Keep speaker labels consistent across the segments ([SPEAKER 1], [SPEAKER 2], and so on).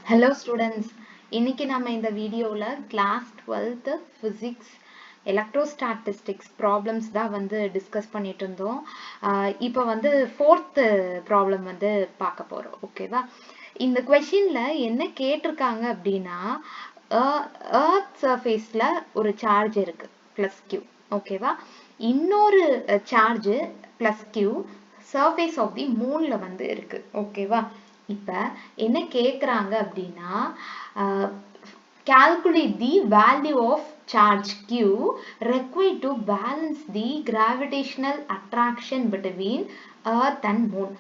[SPEAKER 1] Hello students, இன்னைக்கு நம்ம இந்த வீடியோல class 12th physics electrostatistics problems தான் வந்து டிஸ்கஸ் பண்ணிட்டு இருந்தோம். இப்போ வந்து 4th problem வந்து பார்க்க போறோம். ஓகேவா? இந்த questionல என்ன கேட்டிருக்காங்க அப்படின்னா earth surfaceல ஒரு சார்ஜ் இருக்கு plus q. ஓகேவா? இன்னொரு charge plus q surface of the moonல வந்து இருக்கு. ஓகேவா? இப்ப என்ன கேக்குறாங்க அப்படின்னா calculate the value of charge q required to balance the gravitational attraction between earth and moon.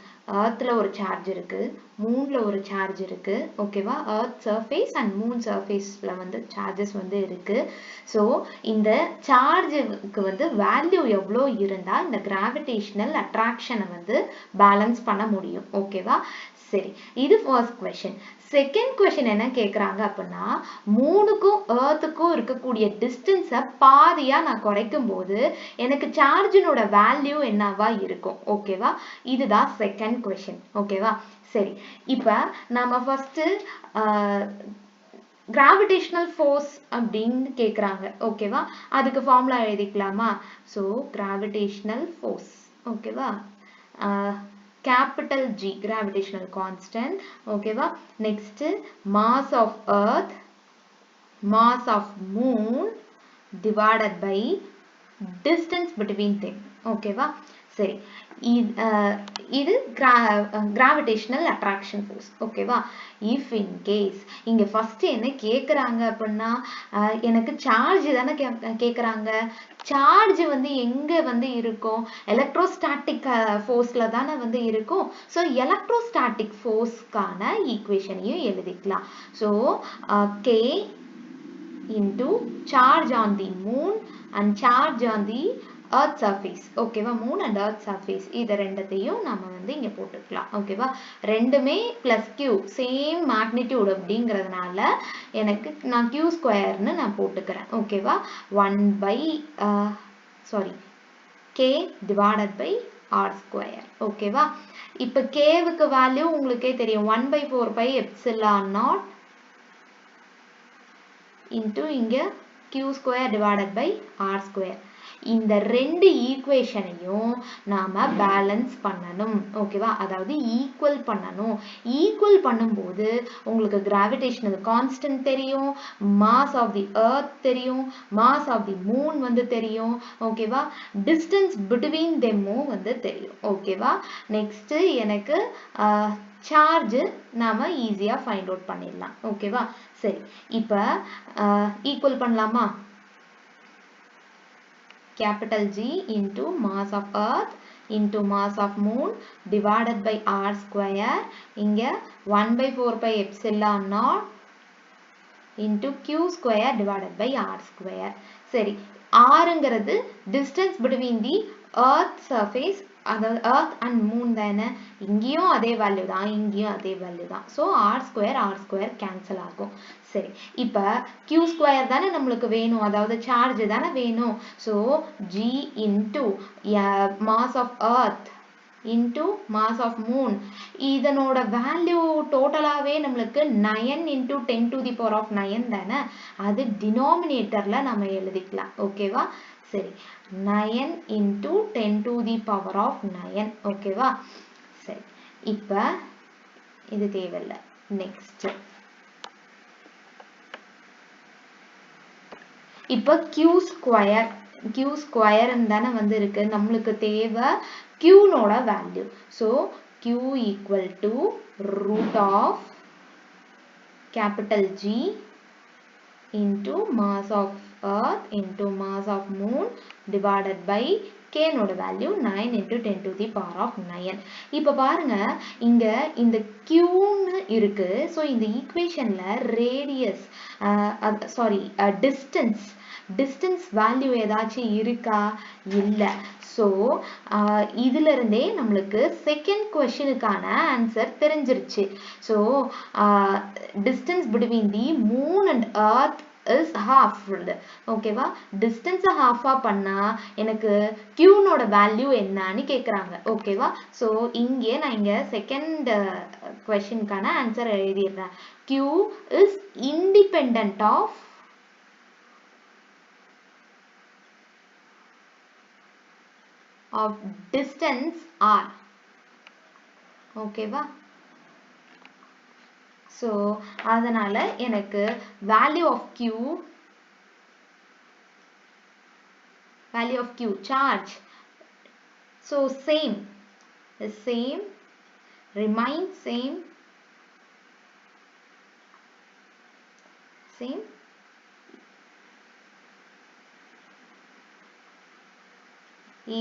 [SPEAKER 1] earthல ஒரு சார்ஜ் இருக்கு, மூன்ல ஒரு சார்ஜ் இருக்கு. ஓகேவா? earth surface and moon surfaceல வந்து சார்ஜஸ் வந்து இருக்கு. ஸோ இந்த சார்ஜுக்கு வந்து வேல்யூ எவ்வளோ இருந்தா இந்த கிராவிடேஷனல் அட்ராக்ஷனை வந்து பேலன்ஸ் பண்ண முடியும். ஓகேவா? சரி, இது ஃபர்ஸ்ட் கொஸ்டின். செகண்ட் கொஸ்டின் என்ன கேக்குறாங்க அப்படின்னா, மூணுக்கும் எர்த்துக்கும் இருக்கக்கூடிய டிஸ்டன்ஸை பாதியா நான் குறைக்கும் போது எனக்கு சார்ஜினோட வேல்யூ என்னவா இருக்கும். ஓகேவா? இதுதான் செகண்ட் கொஸ்டின். ஓகேவா? சரி, இப்ப நம்ம ஃபர்ஸ்ட் கிராவிடேஷனல் ஃபோர்ஸ் அப்படின்னு கேக்குறாங்க. ஓகேவா? அதுக்கு ஃபார்முலா எழுதிக்கலாமா? ஸோ கிராவிடேஷனல் ஃபோர்ஸ், ஓகேவா, capital G gravitational constant. ஓகேவா? next mass of earth, mass of moon divided by distance between them. ஓகேவா? சரி, இது gravitational attraction force. ஓகேவா? if in case இங்க first என்ன கேக்குறாங்க அப்படின்னா, எனக்கு சார்ஜ் தானே கேக்குறாங்க. சார்ஜ் வந்து எங்க வந்து இருக்கும்? எலக்ட்ரோஸ்டாட்டிக் ஃபோர்ஸ்ல தானே வந்து இருக்கும். ஸோ எலக்ட்ரோஸ்டாட்டிக் ஃபோர்ஸ்க்கான ஈக்குவேஷனையும் எழுதிக்கலாம். So K into charge on the moon and charge on the earth surface. ஓகேவா? moon and earth surface இது ரெண்டத்தையும் நம்ம வந்து இங்க போட்டுக்கலாம். ஓகேவா? ரெண்டுமே பிளஸ் q சேம் மேக்னிடியூட் அப்படிங்கிறதுனால எனக்கு நான் q ஸ்கொயர்னு நான் போட்டுக்கிறேன். ஓகேவா? 1 by k divided by r square. ஓகேவா? இப்ப k வுக்கு வேல்யூ உங்களுக்கே தெரியும், 1 by 4 pi epsilon naught into இங்க q square divided by r square. இந்த ரெண்டு ஈக்குவேஷனையும் நாம பேலன்ஸ் பண்ணணும். ஓகேவா? அதாவது ஈக்குவல் பண்ணணும். ஈக்குவல் பண்ணும்போது உங்களுக்கு கிராவிடேஷனல் கான்ஸ்டன்ட் தெரியும், மாஸ் ஆஃப் தி எர்த் தெரியும், மாஸ் ஆஃப் தி மூன் வந்து தெரியும். ஓகேவா? டிஸ்டன்ஸ் பிட்வீன் தெம்மும் வந்து தெரியும். ஓகேவா? நெக்ஸ்ட் எனக்கு சார்ஜ் நாம ஈஸியா ஃபைண்ட் அவுட் பண்ணிடலாம். ஓகேவா? சரி, இப்ப ஈக்குவல் பண்ணலாமா? capital G into mass of earth into mass of moon divided by r square. இங்க 1 by 4 pi epsilon naught into q square divided by r square. சரி, rங்கிறது distance between the earth surface, அதாவது earth and moon தானே. இங்கேயும் அதே value தான், இங்கேயும் அதே value தான். ஸோ r square கேன்சல் ஆகும். சரி, இப்ப q ஸ்கொயர் தானே நம்மளுக்கு வேணும், அதாவது சார்ஜ் தானே வேணும். So g into mass of earth into mass of moon, இதனோட வேல்யூ டோட்டலாவே நம்மளுக்கு 9 into 10 to the power of 9 தானே. அது டினாமினேட்டர்ல நம்ம எழுதிக்கலாம். ஓகேவா? சரி, 9 into 10 to the power of 9. ஓகேவா? சரி, இப்ப இது தேவையில்லை. நெக்ஸ்ட், இப்ப q ஸ்கொயர் தானே வந்து இருக்கு. நம்மளுக்கு தேவை q naught value. So q equal to root of capital G into mass of earth into mass of moon divided by k naught value 9 into 10 to the power of 9. இப்ப பாருங்க, இங்க இந்த qன்னு இருக்கு. ஸோ இந்த ஈக்குவேஷன்ல ரேடியஸ் டிஸ்டன்ஸ் வேல்யூ ஏதாச்சும் இருக்கா? இல்லை. So இதுல இருந்தே நம்மளுக்கு செகண்ட் கொஸ்டினுக்கான ஆன்சர் தெரிஞ்சிருச்சு. So distance between the moon and earth is half. ஓகேவா? டிஸ்டன்ஸை ஹாஃபா பண்ணா எனக்கு q நோட வேல்யூ என்னன்னு கேக்குறாங்க. ஓகேவா? ஸோ நான் இங்க செகண்ட் questionக்கான ஆன்சர் எழுதிடுறேன். Q is independent of distance R. ஓகேவா? so அதனால எனக்கு value of Q charge, so same remains same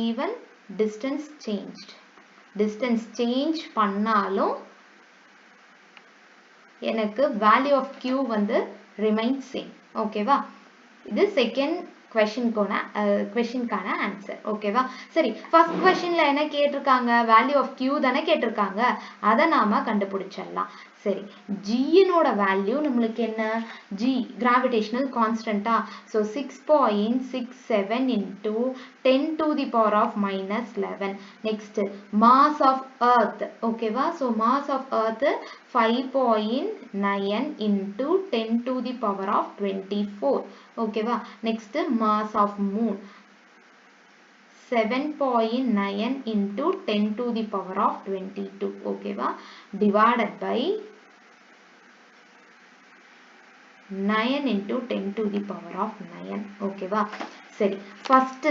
[SPEAKER 1] even distance change பண்ணாலும் எனக்கு value of Q வந்து remains same. ஓகேவா? இது செகண்ட் questionக்கான ஆன்சர். ஓகேவா? சரி, ஃபர்ஸ்ட் questionல என்ன கேட்டிருக்காங்க? value of Q தானே கேட்டிருக்காங்க. அதை நாம கண்டுபிடிச்சிடலாம். சரி, G னோட வேல்யூ நம்மளுக்கு என்ன? G gravitational constant. so 6.67 into 10 to the power of minus 11. next, mass of earth. ஓகேவா? so mass of earth 5.9 into 10 to the power of 24. ஓகேவா? next, mass of moon 7.9 into 10 to the power of 22. ஓகேவா? divided by 9 into 10 to the power of 9. ஓகேவா? சரி, first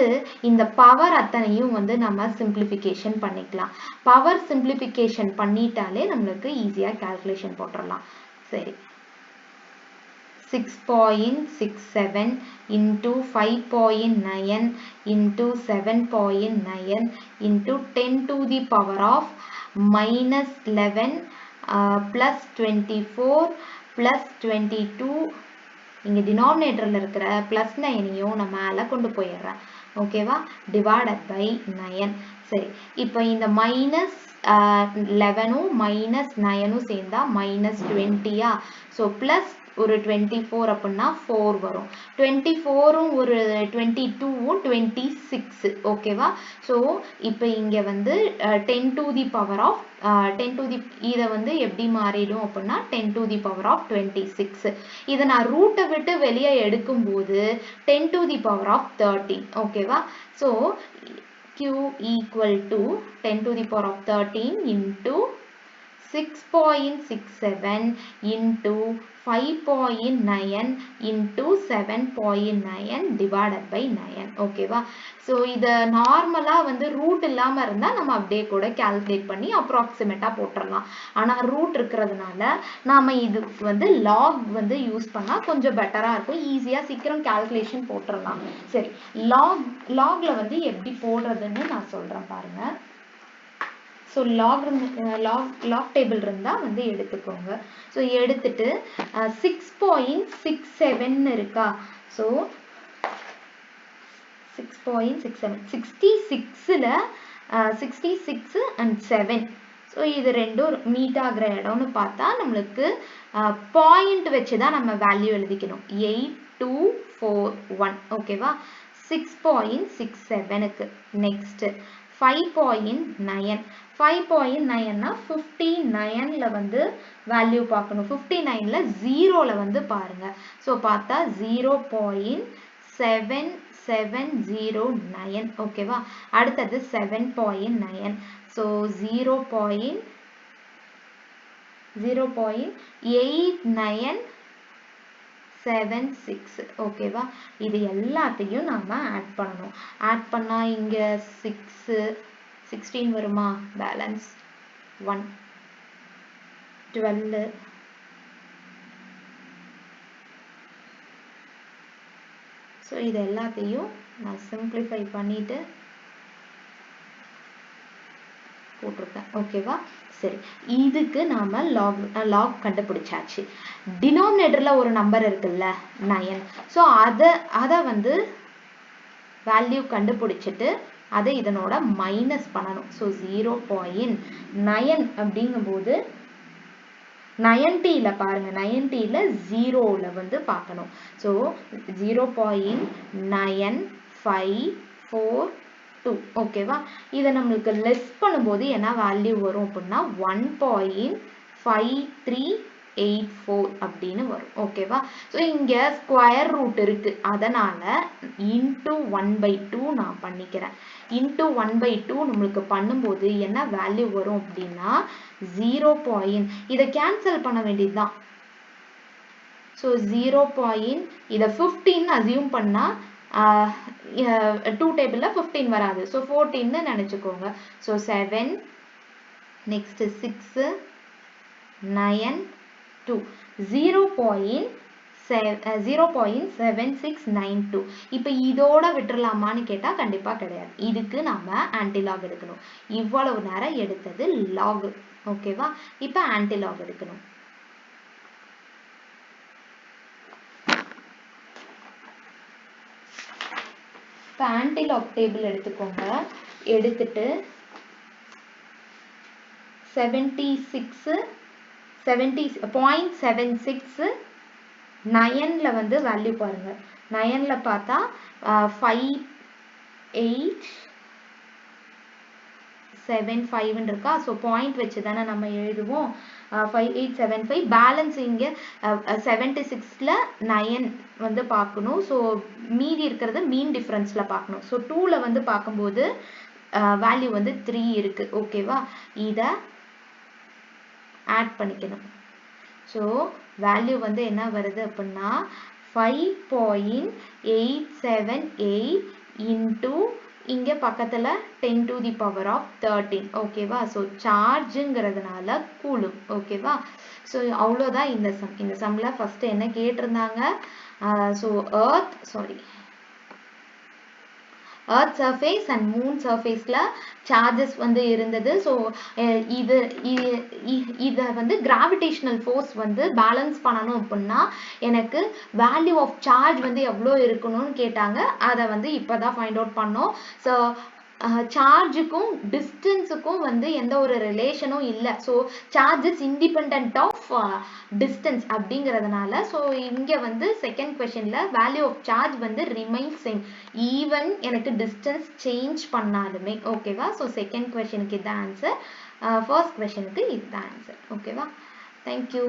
[SPEAKER 1] இந்த power அத்தனையும் வந்து நம்ம simplification பண்ணிக்கலாம். பவர் சிம்பிளிஃபிகேஷன் பண்ணிட்டாலே நம்மளுக்கு ஈஸியா கால்குலேஷன் போட்டுடலாம். சரி, 6.67 into 5.9 into 7.9 into 10 to the power of minus 11 plus 24 plus 22. இங்க denominatorல இருக்கிற plus 9யும் நம்ம மேல கொண்டு போயிடுறேன். ஓகேவா? divided by 9. சரி, இப்போ இந்த மைனஸ் 11ம் மைனஸ் 9ம் சேர்ந்தா மைனஸ் 20. so plus ஒரு 24 அப்படின்னா 4 வரும். 24ம் ஒரு 22ம் 26. ஓகேவா? so இப்போ இங்க வந்து 10 to the power of 10 to the இதை வந்து எப்படி மாறிடும் அப்படின்னா 10 to the power of 26. இதை நான் ரூட்டை விட்டு வெளியே எடுக்கும்போது 10 to the power of 13. ஓகேவா? so Q equal to 10 to the power of 13 into 6.67 into 5.9 into 7.9 divided by 9. ஓகேவா? so இத நார்மலா வந்து ரூட் இல்லாம இருந்தா நம்ம அப்படியே கூட கால்குலேட் பண்ணி அப்ராக்சிமேட்டா போட்டுறலாம். ஆனா ரூட் இருக்கிறதுனால நாம இது வந்து லாக் வந்து யூஸ் பண்ணா கொஞ்சம் பெட்டரா இருக்கும். ஈஸியா சீக்கிரம் கால்குலேஷன் போட்டுறலாம். சரி, லாக்ல வந்து எப்படி போடுறதுன்னு நான் சொல்றேன் பாருங்க. so log table இருந்தா வந்து எடுத்துக்கோங்க. so எடுத்துட்டு 6.67 இருக்கா? so 6.67 66ல 66 and 7. so இது ரெண்டும் மீட் ஆகிற இடம்னு பார்த்தா நம்மளுக்கு பாயிண்ட் வச்சு தான் நம்ம வேல்யூ எழுதிக்கணும். 8241. ஓகேவா? 6.67க்கு நெக்ஸ்ட் 5.9. 5.9னா 59ல வந்து வேல்யூ பார்க்கணும். 59ல 0ல வந்து பாருங்க. ஸோ பார்த்தா 0.7709. ஓகேவா? அடுத்தது 7.9. ஸோ 0.8976. ஓகேவா? இது எல்லாத்தையும் நாம ஆட் பண்ணணும். ஆட் பண்ணா இங்க 16 வருமா? பேலன்ஸ் 1 12. ஸோ இது எல்லாத்தையும் நான் சிம்பிளிஃபை பண்ணிட்டு போட்டிருக்கேன். ஓகேவா? சரி, இதுக்கு நாம லாக் கண்டுபிடிச்சாச்சு. டினாமினேட்டர்ல ஒரு நம்பர் இருக்குல்ல 9. ஸோ அதை வந்து வேல்யூ கண்டுபிடிச்சிட்டு அதை இதனோட மைனஸ் பண்ணணும். ஸோ 0.9 அப்படிங்கும்போது 90ல பாருங்க, 90ல 0ல வந்து பார்க்கணும். ஸோ 0.9542. ஓகேவா? இதை நம்மளுக்கு லெஸ் பண்ணும்போது என்ன வேல்யூ வரும் அப்படின்னா 1.5 5384 அப்படின்னு வரும். ஓகேவா? ஸோ இங்கே ஸ்கொயர் ரூட் இருக்கு, அதனால இன்டூ 1/2 நான் பண்ணிக்கிறேன். இன்டூ 1/2 நம்மளுக்கு பண்ணும்போது என்ன வேல்யூ வரும் அப்படின்னா 0. இதை கேன்சல் பண்ண வேண்டியதுதான். ஸோ 0. இதை 15 அசியூம் பண்ணா 2 டேபிள்ல 15 வராது. ஸோ 14 நினைச்சுக்கோங்க. So 7 next 6 9 2 0.7692. இப்போ இதோட விட்டுறலாமான்னு கேட்டா கண்டிப்பா கிடையாது. இதுக்கு நம்ம ஆன்டிலாக் எடுக்கணும். இவ்வளவு நேரம் எடுத்தது லாக். ஓகேவா? இப்போ ஆன்டிலாக் எடுக்கணும். இப்போ ஆன்டிலாக் டேபிள் எடுத்துக்கோங்க. எடுத்துட்டு 0.76 9ல வந்து வேல்யூ பாருங்க. 9ல பார்த்தா 5875 இருக்கா? ஸோ பாயிண்ட் வச்சு தானே நம்ம எழுதுவோம். 5875 பேலன்ஸ் இங்கே 76ல 9 வந்து பார்க்கணும். ஸோ மீதி இருக்கிறது மீன் டிஃப்ரென்ஸில் பார்க்கணும். ஸோ 2ல வந்து பார்க்கும்போது வேல்யூ வந்து 3 இருக்கு. ஓகேவா? இதை ஆட் பண்ணிக்கணும். ஸோ வேல்யூ வந்து என்ன வருது அப்படின்னா 5.878 இன்டூ இங்கே பக்கத்தில் 10⁻13. ஓகேவா? ஸோ சார்ஜுங்கிறதுனால கூலும். ஓகேவா? ஸோ அவ்வளோதான் இந்த சம். இந்த சம்மில் ஃபஸ்ட்டு என்ன கேட்டிருந்தாங்க? So earth surface and moon surfaceல charges வந்து இருந்தது. ஸோ இதை வந்து gravitational force வந்து பேலன்ஸ் பண்ணணும் அப்படின்னா எனக்கு வேல்யூ ஆஃப் சார்ஜ் வந்து எவ்வளோ இருக்கணும்னு கேட்டாங்க. அதை வந்து இப்போ தான் ஃபைண்ட் அவுட் பண்ணோம். ஸோ சார்ஜுக்கும் டிஸ்டன்ஸுக்கும் வந்து எந்த ஒரு ரிலேஷனும் இல்லை. So charges independent of distance அப்படிங்கிறதுனால ஸோ இங்கே வந்து செகண்ட் கொஷனில் வேல்யூ ஆஃப் சார்ஜ் வந்து ரிமைன்ஸ் சேம் ஈவன் எனக்கு டிஸ்டன்ஸ் சேஞ்ச் பண்ணாலுமே. ஓகேவா? ஸோ செகண்ட் கொஷனுக்கு இதுதான் ஆன்சர், ஃபர்ஸ்ட் கொஷனுக்கு இதுதான் ஆன்சர். ஓகேவா? தேங்க்யூ.